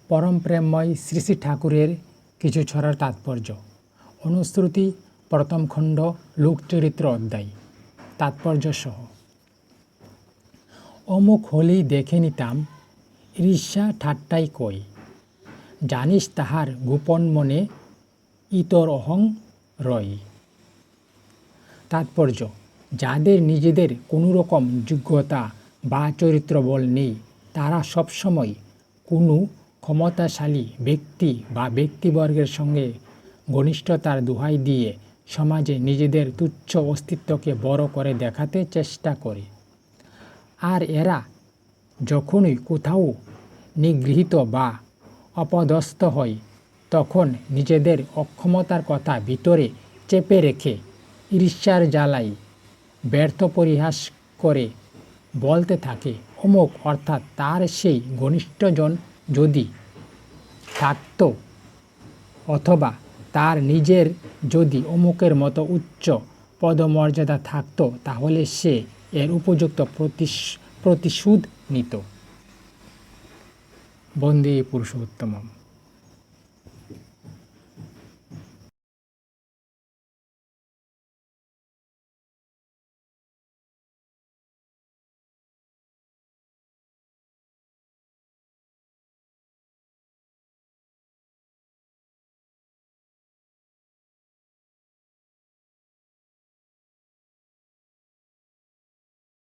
পরম প্রেমময় শ্রী শ্রী ঠাকুরের কিছু ছড়ার তাৎপর্য। অনুশ্রুতি প্রথম খণ্ড লোকচরিত্র অধ্যায় তাৎপর্য সহ। অমুক হলেই দেখে নিতাম, ঈর্ষা ঠাট্টাই কই। জানিস তাহার গোপন মনে ইতর অহং রয়। তাৎপর্য: যাদের নিজেদের কোনো রকম যোগ্যতা বা চরিত্রবল নেই, তারা সবসময় কোনো ক্ষমতাশালী ব্যক্তি বা ব্যক্তিবর্গের সঙ্গে ঘনিষ্ঠতার দোহাই দিয়ে সমাজে নিজেদের তুচ্ছ অস্তিত্বকে বড় করে দেখাতে চেষ্টা করে। আর এরা যখনই কোথাও নিগৃহীত বা অপদস্থ হয়, তখন নিজেদের অক্ষমতার কথা ভিতরে চেপে রেখে ঈর্ষার জ্বালায় ব্যর্থ পরিহাস করে বলতে থাকে, অমুক অর্থাৎ তার সেই ঘনিষ্ঠজন যদি থাকত, অথবা তার নিজের যদি অমুকের মতো উচ্চ পদমর্যাদা থাকত, তাহলে সে এর উপযুক্ত প্রতিশোধ নিত। বন্দে পুরুষোত্তমম।